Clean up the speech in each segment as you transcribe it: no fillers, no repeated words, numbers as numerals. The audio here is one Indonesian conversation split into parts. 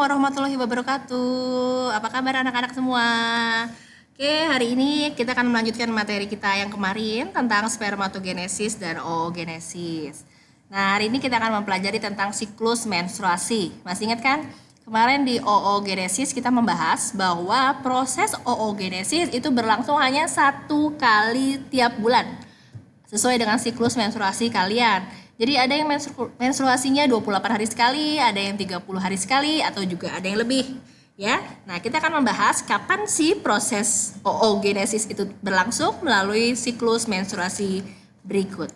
warahmatullahi wabarakatuh. Apa kabar anak-anak semua? Oke, hari ini kita akan melanjutkan materi kita yang kemarin tentang spermatogenesis dan oogenesis. Nah, hari ini kita akan mempelajari tentang siklus menstruasi. Masih ingat kan? Kemarin di oogenesis kita membahas bahwa proses oogenesis itu berlangsung hanya 1 kali tiap bulan. Sesuai dengan siklus menstruasi kalian. Jadi ada yang menstruasinya 28 hari sekali, ada yang 30 hari sekali, atau juga ada yang lebih. Ya, nah kita akan membahas kapan sih proses oogenesis itu berlangsung melalui siklus menstruasi berikut.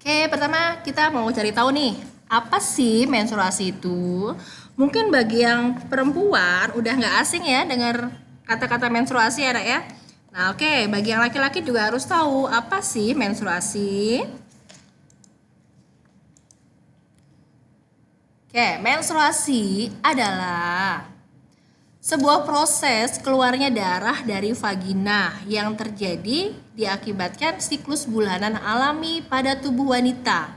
Oke, pertama kita mau cari tahu nih, apa sih menstruasi itu? Mungkin bagi yang perempuan udah nggak asing ya dengar kata-kata menstruasi ya, ya. Nah, oke, bagi yang laki-laki juga harus tahu apa sih menstruasi. Oke, menstruasi adalah sebuah proses keluarnya darah dari vagina yang terjadi diakibatkan siklus bulanan alami pada tubuh wanita.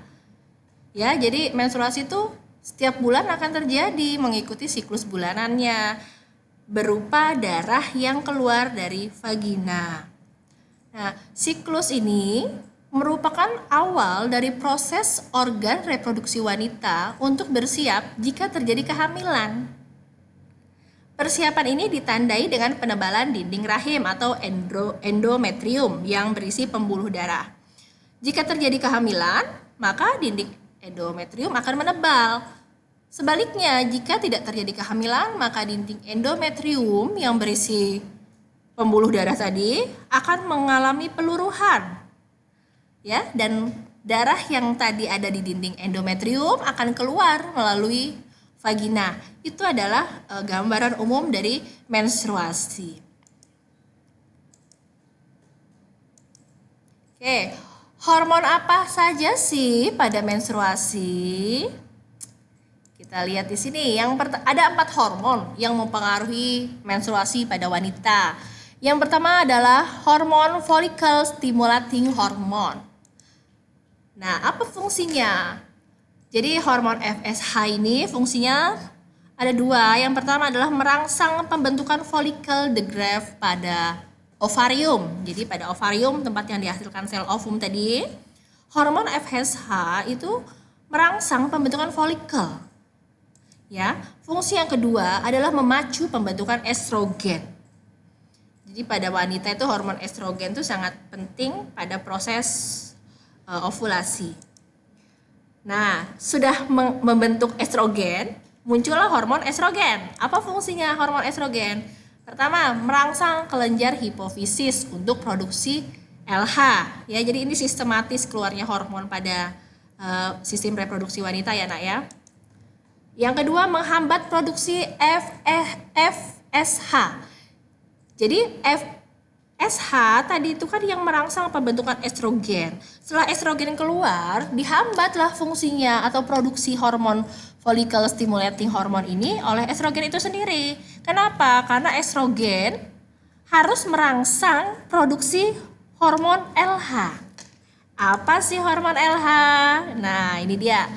Ya, jadi menstruasi itu setiap bulan akan terjadi mengikuti siklus bulanannya berupa darah yang keluar dari vagina. Nah, siklus ini merupakan awal dari proses organ reproduksi wanita untuk bersiap jika terjadi kehamilan. Persiapan ini ditandai dengan penebalan dinding rahim atau endometrium yang berisi pembuluh darah. Jika terjadi kehamilan, maka dinding endometrium akan menebal. Sebaliknya, jika tidak terjadi kehamilan, maka dinding endometrium yang berisi pembuluh darah tadi akan mengalami peluruhan. Ya, dan darah yang tadi ada di dinding endometrium akan keluar melalui vagina. Itu adalah gambaran umum dari menstruasi. Oke, hormon apa saja sih pada menstruasi? Kita lihat di sini, ada 4 hormon yang mempengaruhi menstruasi pada wanita. Yang pertama adalah hormon follicle stimulating hormone. Nah, apa fungsinya? Jadi hormon FSH ini fungsinya ada 2. Yang pertama adalah merangsang pembentukan follicle the graft pada ovarium. Jadi pada ovarium, tempat yang dihasilkan sel ovum tadi, hormon FSH itu merangsang pembentukan follicle. Ya, fungsi yang kedua adalah memacu pembentukan estrogen. Jadi pada wanita itu hormon estrogen itu sangat penting pada proses ovulasi. Nah, sudah membentuk estrogen, muncullah hormon estrogen. Apa fungsinya hormon estrogen? Pertama, merangsang kelenjar hipofisis untuk produksi LH. Ya, jadi ini sistematis keluarnya hormon pada sistem reproduksi wanita ya, Nak ya. Yang kedua, menghambat produksi FSH. Jadi FSH tadi itu kan yang merangsang pembentukan estrogen. Setelah estrogen keluar, dihambatlah fungsinya atau produksi hormon follicle stimulating hormone ini oleh estrogen itu sendiri. Kenapa? Karena estrogen harus merangsang produksi hormon LH. Apa sih hormon LH? Nah, ini dia.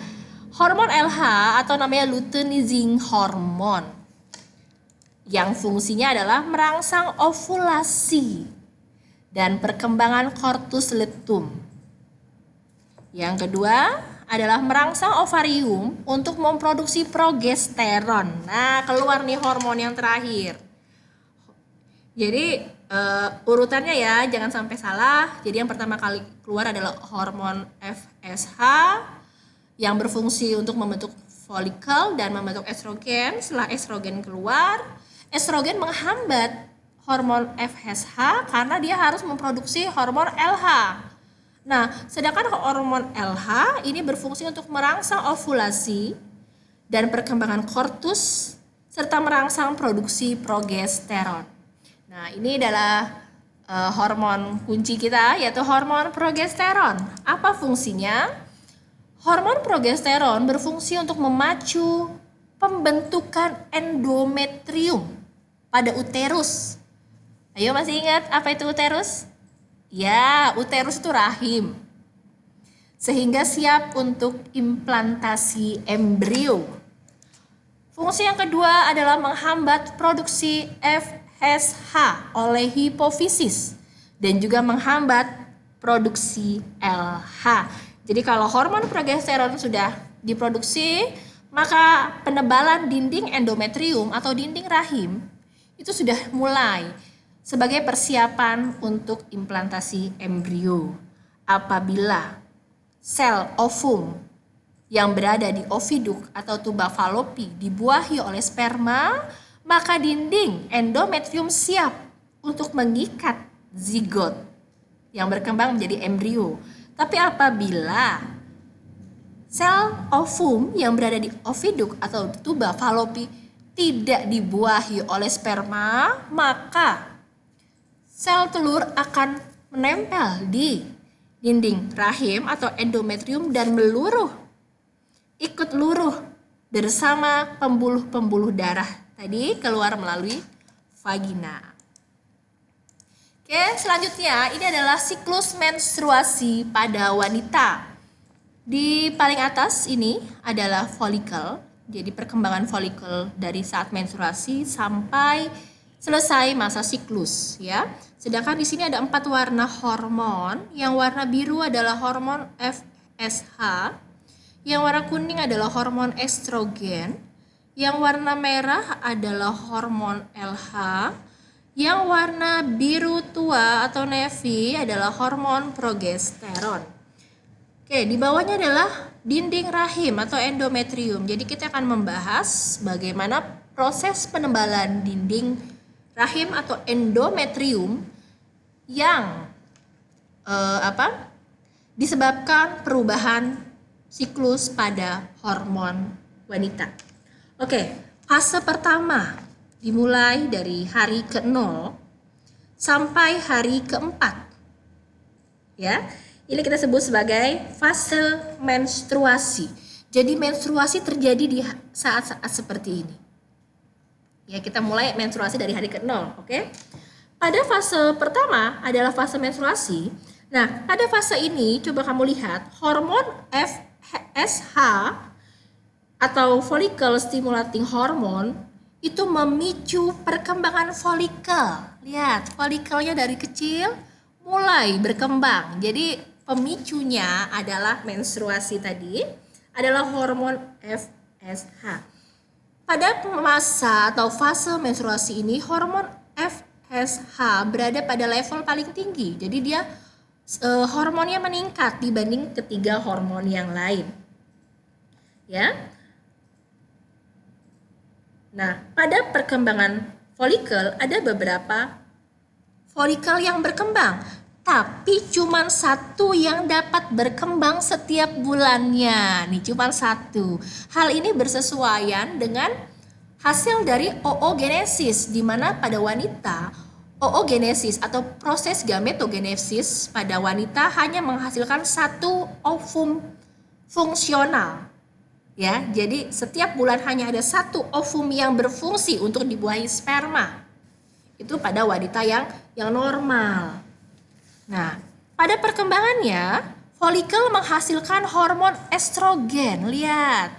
Hormon LH atau namanya luteinizing hormone yang fungsinya adalah merangsang ovulasi dan perkembangan corpus luteum. Yang kedua adalah merangsang ovarium untuk memproduksi progesteron. Nah, keluar nih hormon yang terakhir. Jadi urutannya ya, jangan sampai salah. Jadi yang pertama kali keluar adalah hormon FSH yang berfungsi untuk membentuk follicle dan membentuk estrogen. Setelah estrogen keluar, estrogen menghambat hormon FSH karena dia harus memproduksi hormon LH. Nah, sedangkan hormon LH ini berfungsi untuk merangsang ovulasi dan perkembangan kortus serta merangsang produksi progesteron. Nah, ini adalah hormon kunci kita, yaitu hormon progesteron. Apa fungsinya? Hormon progesteron berfungsi untuk memacu pembentukan endometrium pada uterus. Ayo, masih ingat apa itu uterus? Ya, uterus itu rahim. Sehingga siap untuk implantasi embrio. Fungsi yang kedua adalah menghambat produksi FSH oleh hipofisis dan juga menghambat produksi LH. Jadi kalau hormon progesteron sudah diproduksi, maka penebalan dinding endometrium atau dinding rahim itu sudah mulai sebagai persiapan untuk implantasi embrio. Apabila sel ovum yang berada di oviduk atau tuba falopi dibuahi oleh sperma, maka dinding endometrium siap untuk mengikat zigot yang berkembang menjadi embrio. Tapi apabila sel ovum yang berada di oviduk atau tuba falopi tidak dibuahi oleh sperma, maka sel telur akan menempel di dinding rahim atau endometrium dan ikut luruh bersama pembuluh-pembuluh darah tadi keluar melalui vagina. Oke, selanjutnya ini adalah siklus menstruasi pada wanita. Di paling atas ini adalah folikel, jadi perkembangan folikel dari saat menstruasi sampai selesai masa siklus ya. Sedangkan di sini ada 4 warna hormon. Yang warna biru adalah hormon FSH, yang warna kuning adalah hormon estrogen, yang warna merah adalah hormon LH, yang warna biru tua atau navy adalah hormon progesteron. Oke, di bawahnya adalah dinding rahim atau endometrium. Jadi kita akan membahas bagaimana proses penebalan dinding rahim atau endometrium yang disebabkan perubahan siklus pada hormon wanita. Oke, fase pertama dimulai dari hari ke-0 sampai hari ke-4. Ya, ini kita sebut sebagai fase menstruasi. Jadi menstruasi terjadi di saat-saat seperti ini. Ya, kita mulai menstruasi dari hari ke-0, oke? Pada fase pertama adalah fase menstruasi. Nah, pada fase ini coba kamu lihat hormon FSH atau follicle stimulating hormone itu memicu perkembangan folikel. Lihat, folikelnya dari kecil mulai berkembang. Jadi pemicunya adalah menstruasi tadi, adalah hormon FSH. Pada masa atau fase menstruasi ini, hormon FSH berada pada level paling tinggi. Jadi dia hormonnya meningkat dibanding ketiga hormon yang lain. Ya. Nah, pada perkembangan folikel ada beberapa folikel yang berkembang, tapi cuma satu yang dapat berkembang setiap bulannya. Nih, cuma satu. Hal ini bersesuaian dengan hasil dari oogenesis, di mana pada wanita oogenesis atau proses gametogenesis pada wanita hanya menghasilkan satu ovum fungsional. Ya, jadi setiap bulan hanya ada satu ovum yang berfungsi untuk dibuahi sperma. Itu pada wanita yang normal. Nah, pada perkembangannya, folikel menghasilkan hormon estrogen. Lihat.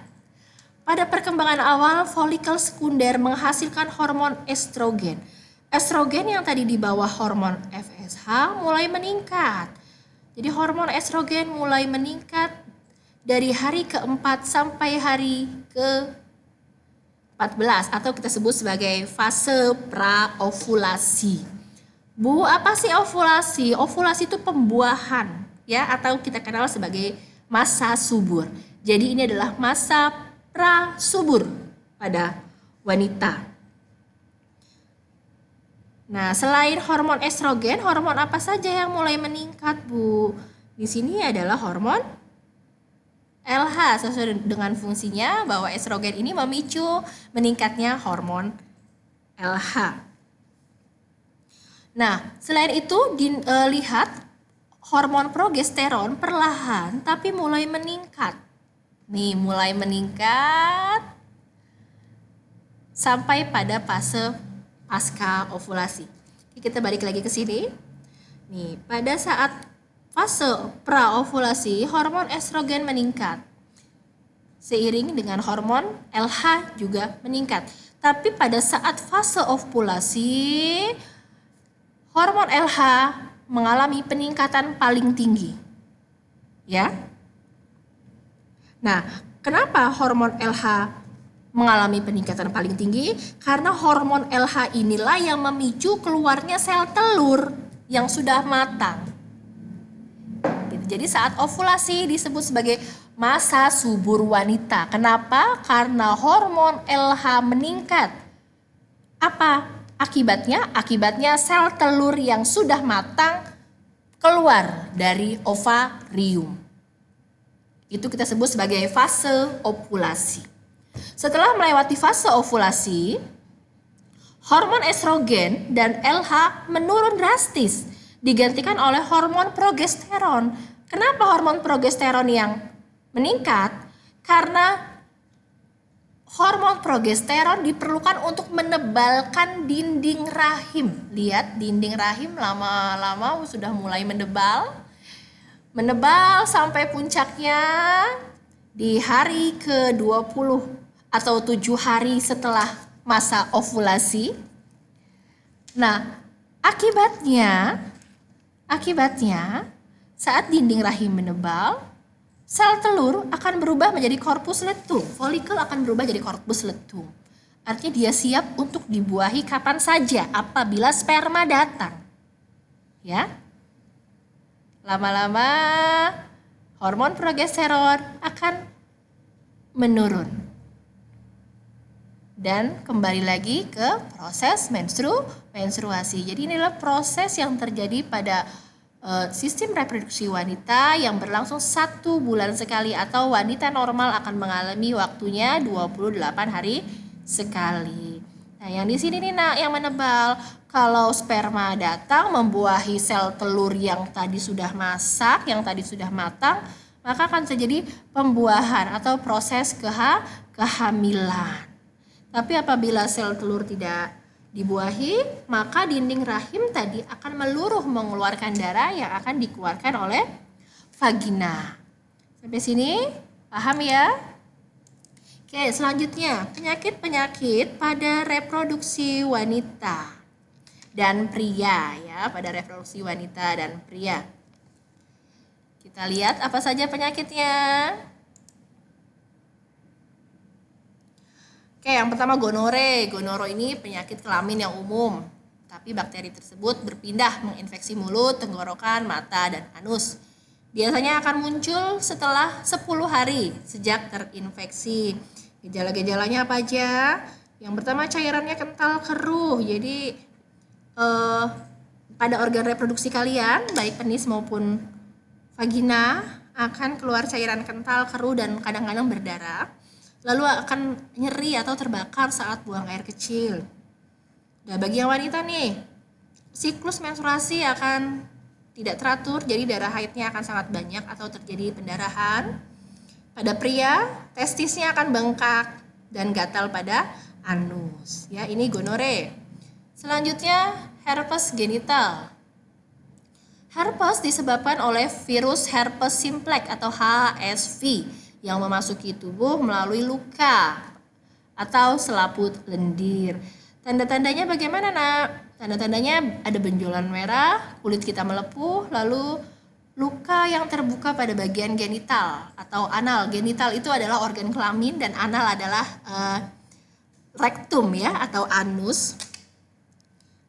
Pada perkembangan awal, folikel sekunder menghasilkan hormon estrogen. Estrogen yang tadi di bawah hormon FSH mulai meningkat. Jadi hormon estrogen mulai meningkat dari hari ke-4 sampai hari ke-14 atau kita sebut sebagai fase praovulasi. Bu, apa sih ovulasi? Ovulasi itu pembuahan ya, atau kita kenal sebagai masa subur. Jadi ini adalah masa prasubur pada wanita. Nah, selain hormon estrogen, hormon apa saja yang mulai meningkat, Bu? Di sini adalah hormon LH, sesuai dengan fungsinya bahwa estrogen ini memicu meningkatnya hormon LH. Nah, selain itu lihat hormon progesteron perlahan tapi mulai meningkat. Nih, mulai meningkat sampai pada fase pasca ovulasi. Kita balik lagi ke sini. Nih, pada saat fase praovulasi, hormon estrogen meningkat. Seiring dengan hormon LH juga meningkat. Tapi pada saat fase ovulasi, hormon LH mengalami peningkatan paling tinggi. Ya. Nah, kenapa hormon LH mengalami peningkatan paling tinggi? Karena hormon LH inilah yang memicu keluarnya sel telur yang sudah matang. Jadi saat ovulasi disebut sebagai masa subur wanita. Kenapa? Karena hormon LH meningkat. Apa akibatnya? Akibatnya sel telur yang sudah matang keluar dari ovarium. Itu kita sebut sebagai fase ovulasi. Setelah melewati fase ovulasi, hormon estrogen dan LH menurun drastis, digantikan oleh hormon progesteron. Kenapa hormon progesteron yang meningkat? Karena hormon progesteron diperlukan untuk menebalkan dinding rahim. Lihat, dinding rahim lama-lama sudah mulai menebal sampai puncaknya di hari ke-20 atau 7 hari setelah masa ovulasi. Nah, akibatnya saat dinding rahim menebal, sel telur akan berubah menjadi korpus letum. Folikel akan berubah jadi korpus letum. Artinya dia siap untuk dibuahi kapan saja apabila sperma datang. Ya. Lama-lama hormon progesteron akan menurun. Dan kembali lagi ke proses menstruasi. Jadi inilah proses yang terjadi pada sistem reproduksi wanita yang berlangsung 1 bulan sekali, atau wanita normal akan mengalami waktunya 28 hari sekali. Nah, yang di sini nih yang menebal, kalau sperma datang membuahi sel telur yang tadi sudah masak, yang tadi sudah matang, maka akan terjadi pembuahan atau proses kehamilan. Tapi apabila sel telur tidak dibuahi, maka dinding rahim tadi akan meluruh mengeluarkan darah yang akan dikeluarkan oleh vagina. Sampai sini paham ya? Oke, selanjutnya penyakit-penyakit pada reproduksi wanita dan pria ya, pada reproduksi wanita dan pria. Kita lihat apa saja penyakitnya. Oke, yang pertama gonore. Gonore ini penyakit kelamin yang umum, tapi bakteri tersebut berpindah menginfeksi mulut, tenggorokan, mata, dan anus. Biasanya akan muncul setelah 10 hari sejak terinfeksi. Gejala-gejalanya apa aja? Yang pertama, cairannya kental keruh. Jadi pada organ reproduksi kalian, baik penis maupun vagina, akan keluar cairan kental keruh dan kadang-kadang berdarah. Lalu akan nyeri atau terbakar saat buang air kecil. Nah, bagi yang wanita nih, siklus menstruasi akan tidak teratur, jadi darah haidnya akan sangat banyak atau terjadi pendarahan. Pada pria, testisnya akan bengkak dan gatal pada anus. Ya, ini gonore. Selanjutnya, herpes genital. Herpes disebabkan oleh virus herpes simplex atau HSV yang memasuki tubuh melalui luka atau selaput lendir. Tanda-tandanya bagaimana, Nak? Tanda-tandanya ada benjolan merah, kulit kita melepuh, lalu luka yang terbuka pada bagian genital atau anal. Genital itu adalah organ kelamin dan anal adalah rektum ya atau anus.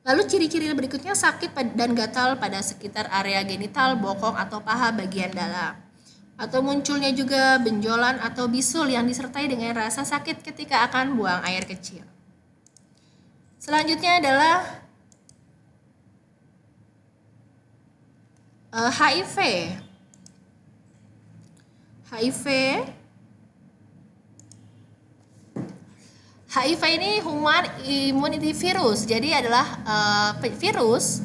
Lalu ciri-ciri berikutnya sakit dan gatal pada sekitar area genital, bokong atau paha bagian dalam. Atau munculnya juga benjolan atau bisul yang disertai dengan rasa sakit ketika akan buang air kecil. Selanjutnya adalah HIV. HIV ini human immunity virus. Jadi adalah virus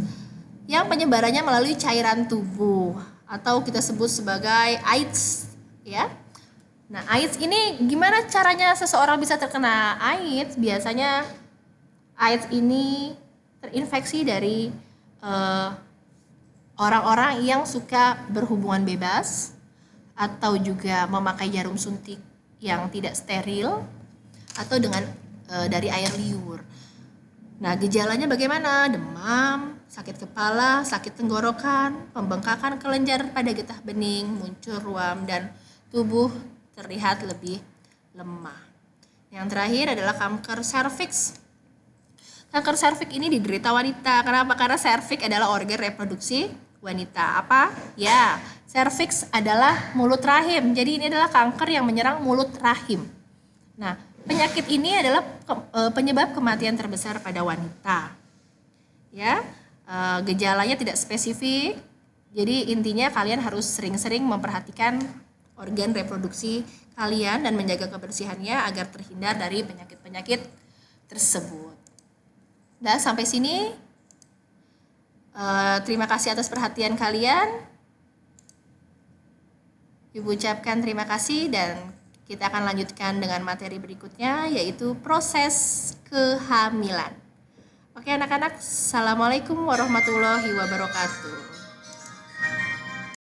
yang penyebarannya melalui cairan tubuh atau kita sebut sebagai AIDS, ya. Nah, AIDS ini gimana caranya seseorang bisa terkena AIDS? Biasanya AIDS ini terinfeksi dari orang-orang yang suka berhubungan bebas atau juga memakai jarum suntik yang tidak steril atau dengan dari air liur. Nah, gejalanya bagaimana? Demam, sakit kepala, sakit tenggorokan, pembengkakan kelenjar pada getah bening, muncul ruam, dan tubuh terlihat lebih lemah. Yang terakhir adalah kanker serviks. Kanker serviks ini diderita wanita. Kenapa? Karena serviks adalah organ reproduksi wanita. Apa? Ya, serviks adalah mulut rahim. Jadi ini adalah kanker yang menyerang mulut rahim. Nah, penyakit ini adalah penyebab kematian terbesar pada wanita. Ya, gejalanya tidak spesifik. Jadi intinya kalian harus sering-sering memperhatikan organ reproduksi kalian dan menjaga kebersihannya agar terhindar dari penyakit-penyakit tersebut. Dan sampai sini, terima kasih atas perhatian kalian. Ibu ucapkan terima kasih dan kita akan lanjutkan dengan materi berikutnya, yaitu proses kehamilan. Oke anak-anak, Assalamualaikum warahmatullahi wabarakatuh.